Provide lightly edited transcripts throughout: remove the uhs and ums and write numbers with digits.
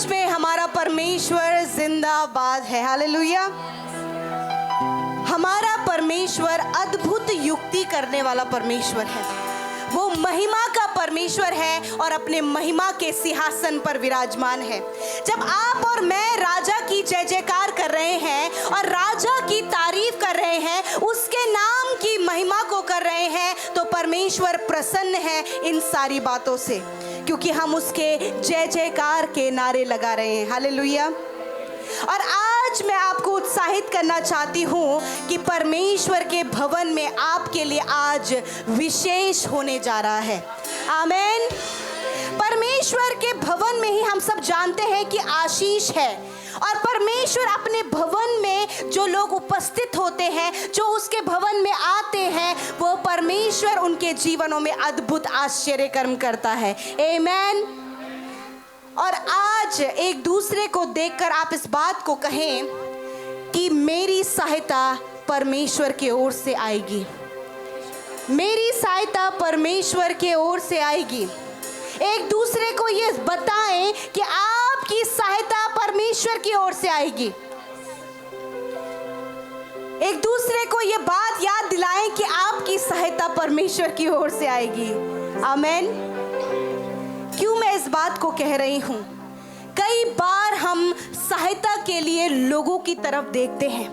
सच में हमारा परमेश्वर जिंदाबाद है। हालेलुया। हमारा परमेश्वर अद्भुत युक्ति करने वाला परमेश्वर है। वो महिमा का परमेश्वर है और अपने महिमा के सिंहासन पर विराजमान है। जब आप और मैं राजा की जय जयकार कर रहे हैं और राजा की तारीफ कर रहे हैं, उसके नाम की महिमा को कर रहे हैं, तो परमेश्वर प्रसन्न है इन सारी बातों से, क्योंकि हम उसके जय जयकार के नारे लगा रहे हैं। हालेलुया। और आज मैं आपको उत्साहित करना चाहती हूँ कि परमेश्वर के भवन में आपके लिए आज विशेष होने जा रहा है। आमीन। परमेश्वर के भवन में ही हम सब जानते हैं कि आशीष है, और परमेश्वर अपने भवन में जो लोग उपस्थित होते हैं, जो उसके भवन में आते हैं, वो परमेश्वर उनके जीवनों में अद्भुत आश्चर्य कर्म करता है। आमीन। और आज एक दूसरे को देखकर आप इस बात को कहें कि मेरी सहायता परमेश्वर की ओर से आएगी। मेरी सहायता परमेश्वर की ओर से आएगी। एक दूसरे को ये बताएं कि आपकी सहायता परमेश्वर की ओर से आएगी। एक दूसरे को ये बात याद दिलाएं कि आपकी सहायता परमेश्वर की ओर से आएगी। आमीन। क्यों मैं इस बात को कह रही हूँ? कई बार हम सहायता के लिए लोगों की तरफ देखते हैं,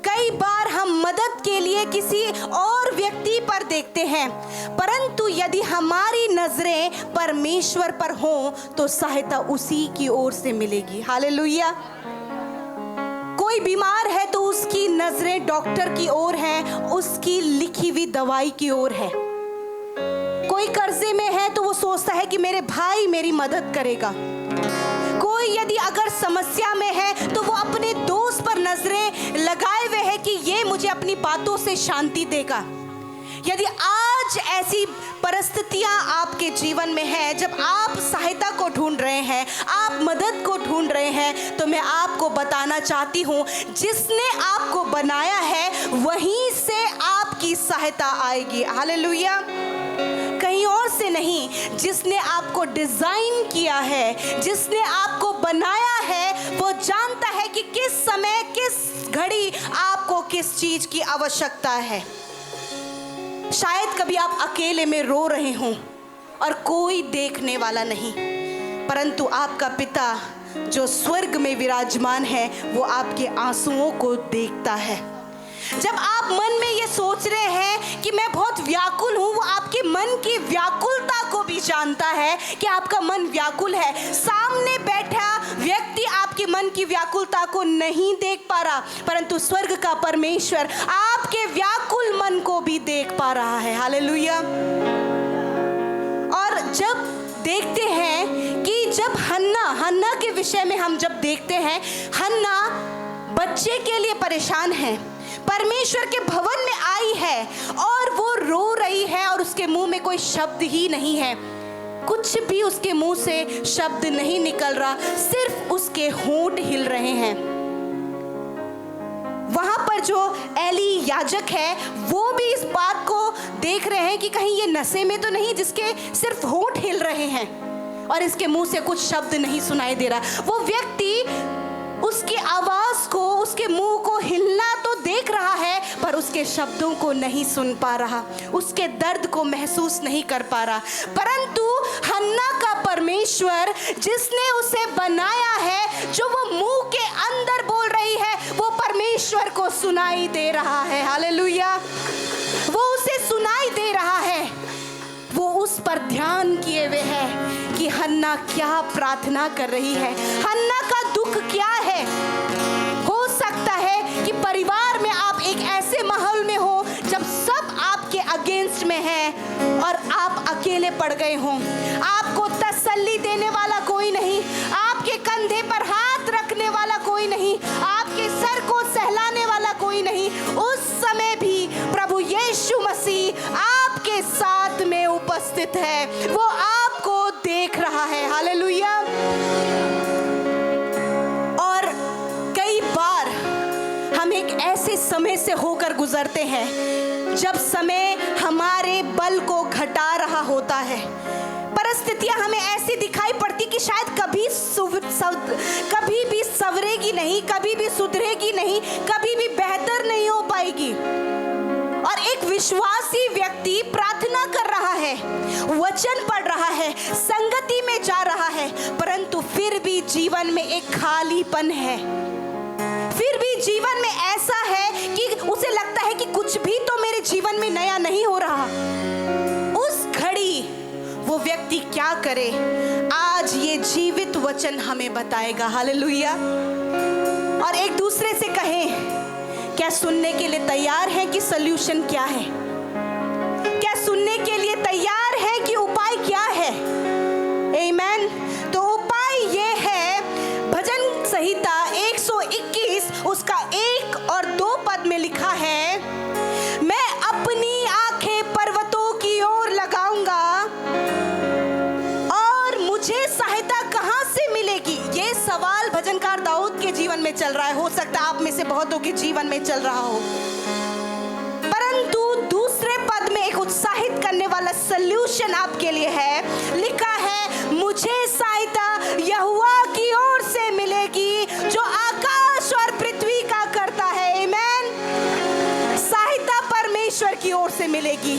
कई बार हम मदद के लिए किसी और व्यक्ति पर देखते हैं, परंतु यदि हमारी नजरें परमेश्वर पर हों तो सहायता उसी की ओर से मिलेगी। हालेलुया। कोई बीमार है तो उसकी नजरें डॉक्टर की ओर हैं, उसकी लिखी हुई दवाई की ओर है। कोई कर्जे में है तो वो सोचता है कि मेरे भाई मेरी मदद करेगा। कोई यदि अगर समस्या में है तो वो अपने दोस्त पर नजरें लगाए हुए है कि ये मुझे अपनी बातों से शांति देगा। यदि आज ऐसी परिस्थितियां आपके जीवन में है, जब आप सहायता को ढूंढ रहे हैं, आप मदद को ढूंढ रहे हैं, तो मैं आपको बताना चाहती हूं, जिसने आपको बनाया है वहीं से आपकी सहायता आएगी। हालेलुया। कहीं और से नहीं। जिसने आपको डिजाइन किया है, जिसने आपको बनाया है, वो जानता है कि किस समय किस घड़ी आपको किस चीज की आवश्यकता है। शायद कभी आप अकेले में रो रहे हों और कोई देखने वाला नहीं, परंतु आपका पिता जो स्वर्ग में विराजमान है वो आपके आंसुओं को देखता है। जब आप मन में ये सोच रहे हैं कि मैं बहुत व्याकुल हूँ, वो आपके मन की व्याकुलता को भी जानता है कि आपका मन व्याकुल है। सामने बैठा व्यक्ति आपके मन की व्याकुलता को नहीं देख पा रहा, परंतु स्वर्ग का परमेश्वर आपके व्याकुल मन को भी देख पा रहा है। हालेलुया। और जब देखते हैं कि जब हन्ना के विषय में हम जब देखते हैं, हन्ना बच्चे के लिए परेशान है, परमेश्वर के भवन में आई है और वो रो रही है और उसके मुंह में कोई शब्द ही नहीं है, कुछ भी उसके मुंह से शब्द नहीं निकल रहा, सिर्फ उसके होंठ हिल रहे हैं। वहां पर जो एली याजक है वो भी इस बात को देख रहे हैं कि कहीं ये नशे में तो नहीं, जिसके सिर्फ होंठ हिल रहे हैं और इसके मुंह से कुछ शब्द नहीं सुनाई दे रहा। वो व्यक्ति उसकी आवाज को, उसके मुंह को हिलना तो देख रहा है, पर उसके शब्दों को नहीं सुन पा रहा, उसके दर्द को महसूस नहीं कर पा रहा। परंतु हन्ना का परमेश्वर जिसने उसे बनाया है, जो वो मुंह के अंदर बोल रही है, वो परमेश्वर को सुनाई दे रहा है। हालेलुया। वो उसे सुनाई दे रहा है। वो उस पर ध्यान किए हुए है कि हन्ना क्या प्रार्थना कर रही है, हन्ना का दुख क्या है। हो सकता है कि परिवार में आप एक ऐसे माहौल में हो जब सब आपके अगेंस्ट में है और आप अकेले पड़ गए हों, आपको तसल्ली देने वाला कोई नहीं, आपके कंधे पर हाथ रखने वाला कोई नहीं, आपके सर को सहलाने वाला कोई नहीं। उस समय भी प्रभु यीशु मसीह आपके साथ में उपस्थित है, वो आपको देख रहा है। हालेलुया। और कई बार हम एक ऐसे समय से होकर गुजरते हैं जब समय हमारे बल को घटा रहा होता है, पर परिस्थितियां हमें ऐसी दिखाई पड़ती कि शायद कभी भी संवरेगी नहीं, कभी भी सुधरेगी नहीं, कभी भी बेहतर नहीं हो पाएगी। और एक विश्वासी व्यक्ति प्रार्थना कर रहा है, वचन पढ़ रहा है, संगति में जा रहा है, परंतु फिर भी जीवन में एक खालीपन है। फिर भी जीवन में ऐसा है कि उसे लगता है कि कुछ भी तो मेरे जीवन में नया नहीं हो रहा। उस घड़ी वो व्यक्ति क्या करे, आज ये जीवित वचन हमें बताएगा। हालेलुया। और एक दूसरे से कहें, क्या सुनने के लिए तैयार है कि सॉल्यूशन क्या है? क्या सुनने के लिए तैयार है कि उपाय क्या है? आमीन। तो उपाय ये है, भजन संहिता 121 उसका 1 और 2 पद में लिखा है, मैं अपनी आंखें पर्वतों की ओर लगाऊंगा और मुझे सहायता कहां से मिलेगी। ये सवाल भजनकार दाऊद के जीवन में चल रहा है। हो सकता है आप में से बहुतों के जीवन में चल रहा हो, परंतु दूसरे पद में एक उत्साहित करने वाला सॉल्यूशन आपके लिए है। लिखा है, मुझे सहायता यहोवा की ओर से मिलेगी जो आकाश और पृथ्वी का करता है। आमीन। सहायता परमेश्वर की ओर से मिलेगी,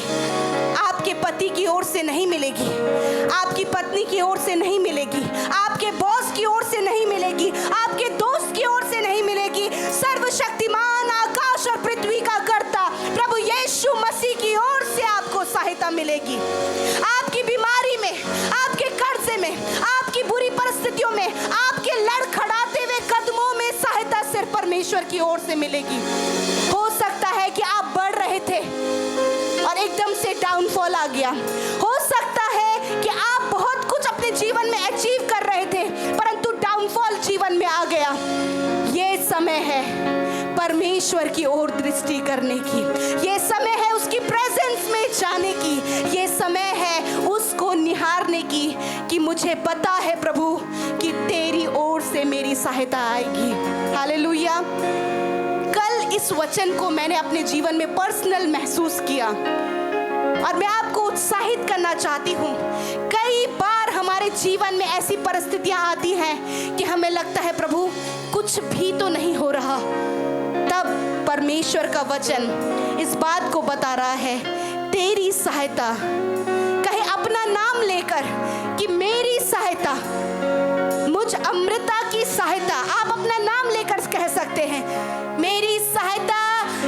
आपके पति की ओर से नहीं मिलेगी, आपकी पत्नी की ओर से नहीं मिलेगी, आपके बॉस की ओर से नहीं मिलेगी, आपके दोस्त की ओर से नहीं मिलेगी। सर्वशक्तिमान आकाश और पृथ्वी का कर्ता प्रभु यीशु मसीह की ओर से आपको सहायता मिलेगी। आपकी बीमारी में, आपके कर्जे में, आपकी बुरी परिस्थितियों में, आपके लड़खड़ाते हुए कदमों में सहायता सिर्फ परमेश्वर की ओर से मिलेगी। हो सकता है कि आप बढ़ रहे थे और एकदम से डाउनफॉल आ गया। हो सकता है कि आप बहुत कुछ अपने जीवन में अचीव कर रहे थे, परंतु डाउनफॉल जीवन में आ गया। ये समय है परमेश्वर की ओर दृष्टि करने की, ये समय है उसकी प्रेजेंस में जाने की, ये समय है उसको निहारने की कि मुझे पता है प्रभु कि तेरी ओर से मेरी सहायता आएगी। हालेलुया। कल इस वचन को मैंने अपने जीवन में पर्सनल महसूस किया और मैं आपको उत्साहित करना चाहती हूँ। कई बार हमारे जीवन में ऐसी परिस्थितियां आती हैं कि हमें लगता है प्रभु कुछ भी तो नहीं हो रहा। तब परमेश्वर का वचन इस बात को बता रहा है, तेरी सहायता, कहे अपना नाम लेकर कि मेरी सहायता, मुझ अमृता की सहायता, आप अपना नाम लेकर कह सकते हैं, मेरी सहायता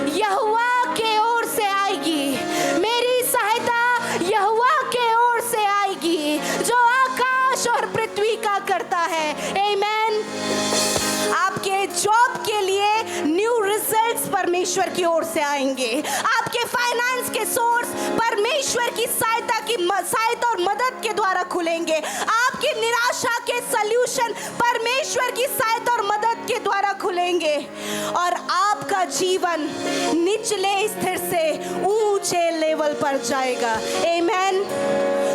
यहोवा के ओर से आएगी, मेरी सहायता यहोवा के ओर से आएगी जो आकाश और पृथ्वी का करता है। आमीन। आपके जॉब के लिए न्यू रिजल्ट्स परमेश्वर की ओर से आएंगे, आपके फाइनेंस के सोर्स परमेश्वर की सहायता और मदद के द्वारा खुलेंगे, आपकी निराशा के सॉल्यूशन परमेश्वर की सहायता और मदद के द्वारा खुलेंगे और आपका जीवन निचले स्तर से ऊंचे लेवल पर जाएगा। आमीन।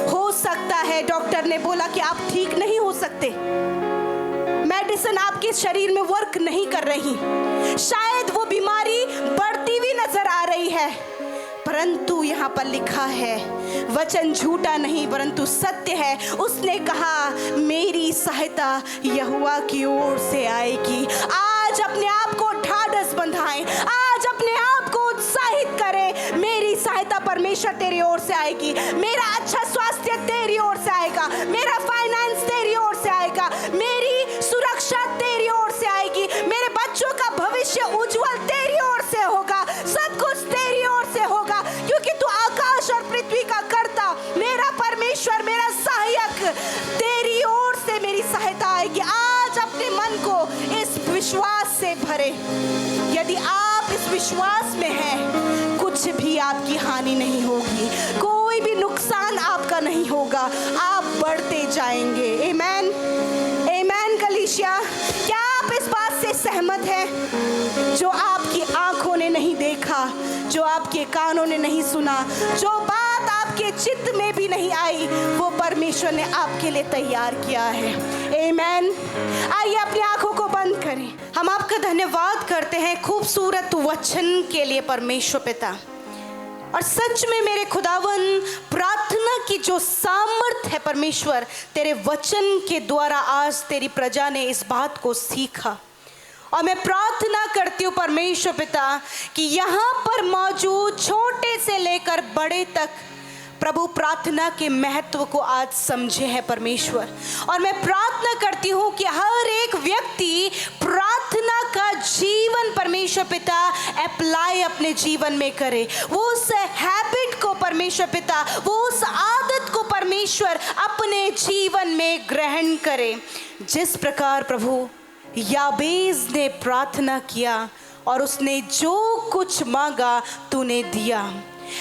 हो सकता है डॉक्टर ने बोला कि आप ठीक नहीं हो सकते, मेडिसिन आपके शरीर में वर्क नहीं कर रही, शायद वो बीमारी बढ़ती हुई नजर आ रही है, परंतु यहाँ पर लिखा है, वचन झूठा नहीं परंतु सत्य है। उसने कहा मेरी सहायता यहोवा की ओर से आएगी। आज अपने आप को ढाढ़स बंधाएं, आज अपने आप को उत्साहित करें, मेरी सहायता परमेश्वर तेरी ओर से आएगी, मेरा अच्छा स्वास्थ्य तेरी ओर से आएगा, मेरा फाइनेंस तेरी ओर से आएगा, मेरी सुरक्षा तेरी ओर से आएगी, मेरे बच्चों का भविष्य उज्जवल तेरी ओर से होगा, सब कुछ तेरी ओर से होगा, क्योंकि तू आकाश और पृथ्वी का कर्ता, मेरा परमेश्वर, मेरा सहायक, तेरी ओर से मेरी सहायता आएगी। आज अपने मन को इस विश्वास से भरे। यदि आप इस विश्वास में हैं, कुछ भी आपकी हानि नहीं होगी, कोई भी नुकसान आपका नहीं होगा, आप बढ़ते जाएंगे। आमीन। आमीन। कलीसिया, क्या आप इस बात से सहमत हैं? जो आपकी आंखों ने नहीं देखा, जो आपके कानों ने नहीं सुना, जो बात आपके चित्त में भी नहीं आई, वो परमेश्वर ने आपके लिए तैयार किया है। आमीन। आइए अपनी आंखों को बंद करें। हम आपका धन्यवाद करते हैं खूबसूरत वचन के लिए परमेश्वर पिता। और सच में मेरे खुदावन, प्रार्थना की जो सामर्थ है परमेश्वर, तेरे वचन के द्वारा आज तेरी प्रजा ने इस बात को सीखा। और मैं प्रार्थना करती हूँ परमेश्वर पिता कि यहाँ पर मौजूद छोटे से लेकर बड़े तक प्रभु प्रार्थना के महत्व को आज समझे हैं परमेश्वर। और मैं प्रार्थना करती हूँ कि हर एक व्यक्ति प्रार्थना का जीवन परमेश्वर पिता अप्लाई अपने जीवन में करे। वो उस हैबिट को परमेश्वर पिता, वो उस आदत को परमेश्वर अपने जीवन में ग्रहण करे। जिस प्रकार प्रभु याबेज ने प्रार्थना किया और उसने जो कुछ मांगा तूने दिया,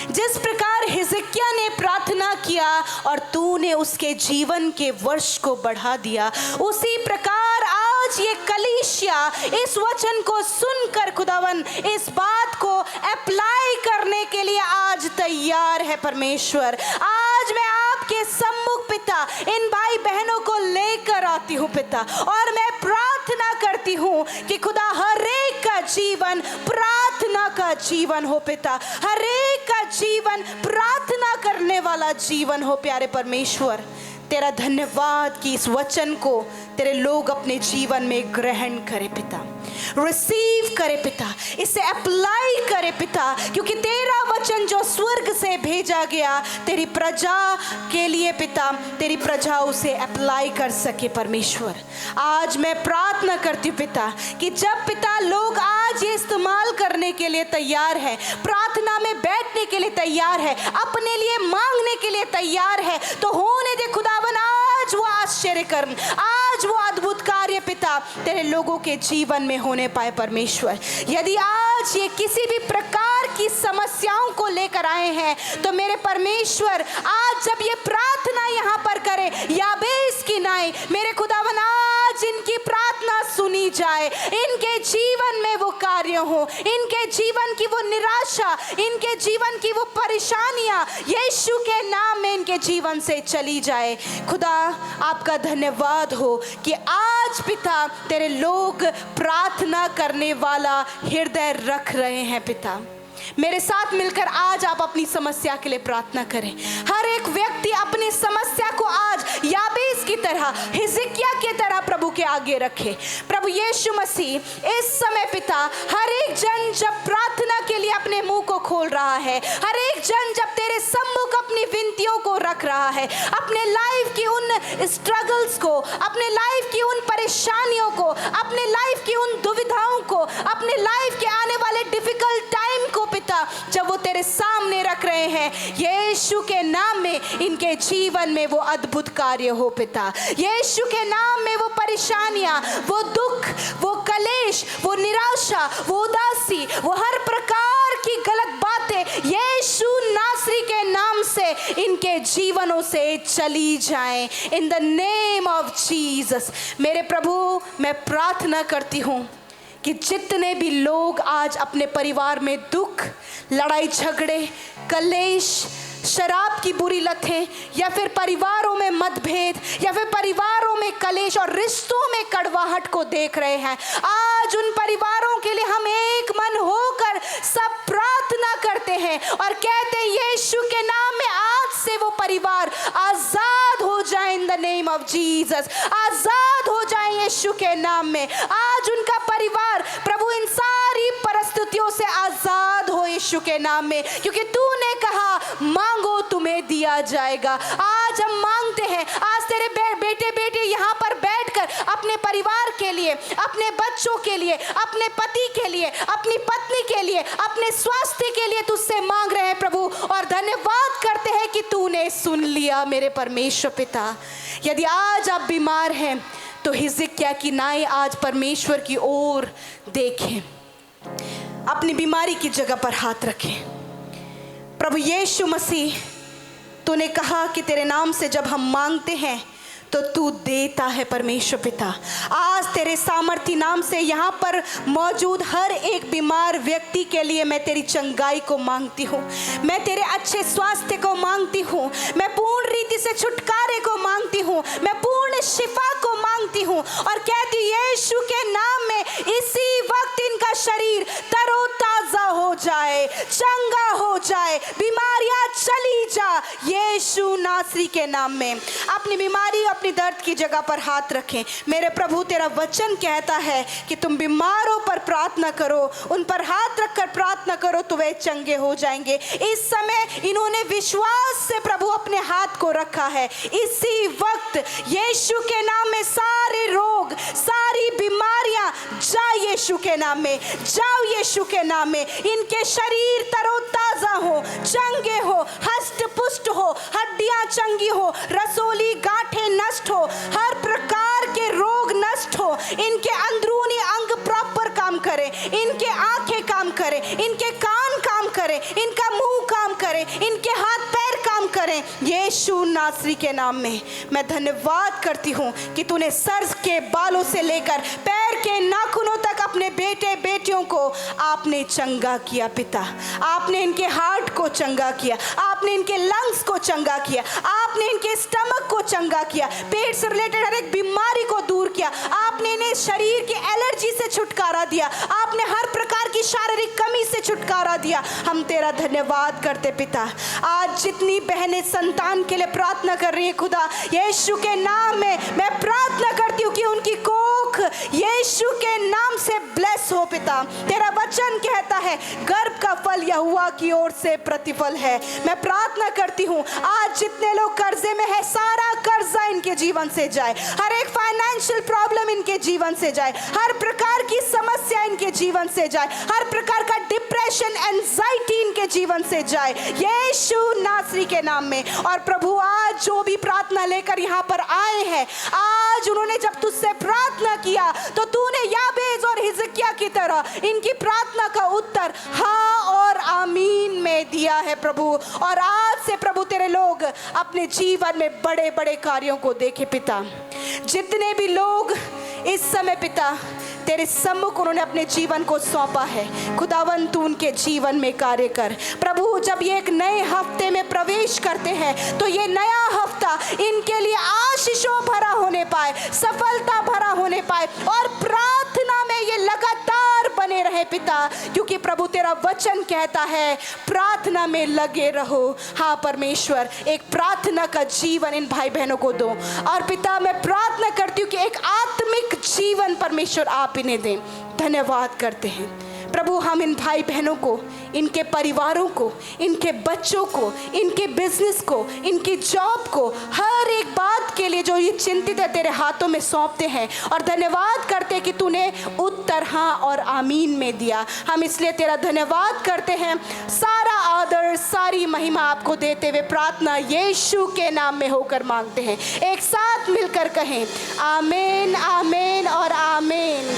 जिस प्रकार हिजकिय्याह ने प्रार्थना किया और तूने उसके जीवन के वर्ष को बढ़ा दिया, उसी प्रकार आज ये कलीसिया इस वचन को सुनकर खुदावन इस बात को अप्लाई करने के लिए आज तैयार है परमेश्वर। आज मैं आपके सम्मुख पिता इन भाई बहनों को लेकर आती हूँ पिता, और मैं प्रार्थना करती हूँ कि खुदा हर एक का जीवन प्रार्थना का जीवन हो पिता, हर एक का जीवन प्रार्थना करने वाला जीवन हो प्यारे परमेश्वर। तेरा धन्यवाद कि इस वचन को तेरे लोग अपने जीवन में ग्रहण करे पिता, रिसीव करे पिता, इसे अप्लाई करे पिता, क्योंकि तेरा वचन जो स्वर्ग से भेजा गया तेरी प्रजा के लिए पिता, तेरी प्रजा उसे अप्लाई कर सके परमेश्वर। आज मैं प्रार्थना करती हूँ पिता कि जब पिता लोग आज ये इस्तेमाल करने के लिए तैयार है, प्रार्थना में बैठने के लिए तैयार है, अपने लिए मांगने के लिए तैयार है, तो होने दे खुदावन आज वो आश्चर्य कर्म, आज वो अद्भुत कार्य पिता तेरे लोगों के जीवन में होने पाए परमेश्वर। यदि आज ये किसी भी प्रकार की समस्याओं को लेकर आए हैं तो मेरे परमेश्वर आज जब ये प्रार्थना यहाँ पर करे याबेस की नाई, मेरे खुदावन आज इनकी प्रार्थना सुनी जाए, इनके जीवन में वो कार्य हो, इनके जीवन की वो निराशा, इनके जीवन की वो परेशानियां यीशु के नाम में इनके जीवन से चली जाए। खुदा आपका धन्यवाद हो कि आज पिता तेरे लोग प्रार्थना करने वाला हृदय रख रहे हैं पिता। मेरे साथ मिलकर आज आप अपनी समस्या के लिए प्रार्थना करें। हर एक व्यक्ति अपनी समस्या को आज याबेस की तरह, हिजकिय्याह की तरह प्रभु के आगे रखे। प्रभु यीशु मसीह इस समय पिता हर एक जन जब प्रार्थना के लिए अपने मुंह को खोल रहा है, हर एक जन जब तेरे सम्मुख अपनी विनतियों को रख रहा है, अपने लाइफ की उन स्ट्रगल्स को, अपने लाइफ की उन परेशानियों को, अपने लाइफ की उन दुविधाओं को, अपने लाइफ के आने वाले डिफिकल्ट टाइम को पिता जब वो तेरे सामने रख रहे हैं, यीशु के नाम में इनके जीवन में वो अद्भुत कार्य हो पिता। यीशु के नाम में वो परेशानियां, वो दुख, वो कलेश, वो निराशा, वो उदासी, वो हर प्रकार की गलत बातें यीशु नासरी के नाम से इनके जीवनों से चली जाएं। इन द नेम ऑफ जीसस। मेरे प्रभु मैं प्रार्थना करती हूँ कि जितने भी लोग आज अपने परिवार में दुख, लड़ाई झगड़े, कलेश, शराब की बुरी लतें, या फिर परिवारों में मतभेद, या फिर परिवारों में कलेश और रिश्तों में कड़वाहट को देख रहे हैं, आज उन परिवारों के लिए हम एक मन होकर सब प्रार्थना करते हैं और कहते हैं यीशु के नाम में आज से वो परिवार आजाद हो जाए। In the name of Jesus आजाद हो जाए यीशु के नाम में। आज उनका परिवार प्रभु इन सारी परिस्थितियों से आजाद हो यीशु के नाम में, क्योंकि तूने कहा मांगो तुम्हें दिया जाएगा। आज हम मांगते हैं, आज तेरे बेटे बेटे यहाँ पर बैठकर अपने परिवार के लिए, अपने बच्चों के लिए, अपने पति के लिए, अपनी पत्नी के लिए, अपने स्वास्थ्य के लिए तुझसे मांग रहे हैं प्रभु, और धन्यवाद करते हैं कि तूने सुन लिया मेरे परमेश्वर पिता। यदि आज आप बीमार हैं तो हिजकिय्याह की नाई आज परमेश्वर की ओर देखें, अपनी बीमारी की जगह पर हाथ रखें। प्रभु यीशु मसीह तूने कहा कि तेरे नाम से जब हम मांगते हैं तो तू देता है परमेश्वर पिता। आज तेरे सामर्थी नाम से यहाँ पर मौजूद हर एक बीमार व्यक्ति के लिए मैं तेरी चंगाई को मांगती हूँ, मैं तेरे अच्छे स्वास्थ्य को मांगती हूँ, मैं पूर्ण रीति से छुटकारे को मांगती हूँ, मैं पूर्ण शिफा को मांगती हूँ, और कहती यीशु के नाम में इसी वक्त इनका शरीर तरोताजा ताजा हो जाए, चंगा हो जाए, बीमारियां चली जा यीशु नासरी के नाम में। अपनी बीमारी, अपनी दर्द की जगह पर हाथ रखें। मेरे प्रभु, तेरा वचन कहता है कि तुम बीमारों पर प्रार्थना करो, उन पर हाथ रखकर प्रार्थना करो तो वे चंगे हो जाएंगे। इस समय इन्होंने विश्वास से प्रभु अपने हाथ को रखा है। इसी वक्त यीशु के नाम में सारे रोग, सारी बीमारियां जाओ यीशु के नाम में, जाओ यीशु के नाम में। इनके शरीर तरोताजा हो, चंगे हो, हष्ट पुष्ट हो, हड्डियां चंगी हो, रसोली गांठें नष्ट हो, हर प्रकार के रोग नष्ट हो। इनके अंदरूनी अंग प्रॉपर काम करें, इनके आंखें काम करें, इनके कान काम करें, इनका मुंह काम करे, इनके हाथ पैर काम करें यीशु नासरी के नाम में। मैं धन्यवाद करती हूँ कि तूने सर के बालों से लेकर पैर के नाखूनों तक अपने बेटे बेटियों को आपने चंगा किया पिता। आपने इनके हार्ट को चंगा किया, आपने इनके लंग्स को चंगा किया, आपने इनके स्टमक को चंगा किया, पेट से रिलेटेड हर एक बीमारी को दूर किया, आपने इन्हें शरीर की एलर्जी से छुटकारा दिया, आपने हर प्रकार की शारीरिक कमी से छुटकारा दिया। हम तेरा धन्यवाद करते पिता। आज जितनी बहनें संतान के लिए प्रार्थना कर रही है खुदा, यीशु के नाम में मैं प्रार्थना करती हूँ कि उनकी कोख यीशु के नाम से ब्लेस हो पिता। तेरा वचन कहता है गर्भ का फल यहोवा की ओर से प्रतिफल है। मैं प्रार्थना करती हूँ आज जितने लोग कर्जे में है, सारा कर्जा इनके जीवन से जाए, हर एक फाइनेंशियल प्रॉब्लम इनके जीवन से जाए, हर प्रकार की समस्या इनके जीवन से जाए, हर प्रकार का डिप्रेशन, एंजाइटी इनके जीवन से जाए यीशु नासरी के नाम में। और प्रभु आज जो भी प्रार्थना लेकर यहाँ पर आए हैं, आज उन्होंने जब तुझसे प्रार्थना किया तो तूने याबेज और हिजकिय्याह की तरह इनकी प्रार्थना का उत्तर हाँ और आमीन में दिया है प्रभु। और आज से प्रभु तेरे लोग अपने जीवन में बड़े बड़े कार्यों को देखे पिता। जितने भी लोग इस समय पिता तेरे सम्मुख उन्होंने अपने जीवन को सौंपा है, खुदावन तू उनके जीवन में कार्य कर प्रभु। जब ये एक नए हफ्ते में प्रवेश करते हैं तो ये नया हफ्ता इनके लिए आशीषों भरा होने पाए, सफलता भरा होने पाए और प्रार्थना में ये लगातार बने रहे पिता, क्योंकि प्रभु तेरा वचन कहता है प्रार्थना में लगे रहो। हाँ परमेश्वर, एक प्रार्थना का जीवन इन भाई बहनों को दो। और पिता मैं प्रार्थना करती हूँ कि एक आत्मिक जीवन परमेश्वर आप इन्हें दें। धन्यवाद करते हैं प्रभु। हम इन भाई बहनों को, इनके परिवारों को, इनके बच्चों को, इनके बिजनेस को, इनकी जॉब को, हर एक बात के लिए जो ये चिंतित है तेरे हाथों में सौंपते हैं और धन्यवाद करते हैं कि तूने उत्तर हाँ और आमीन में दिया। हम इसलिए तेरा धन्यवाद करते हैं। सारा आदर, सारी महिमा आपको देते हुए प्रार्थना यीशु के नाम में होकर मांगते हैं। एक साथ मिलकर कहें आमीन, आमीन और आमीन।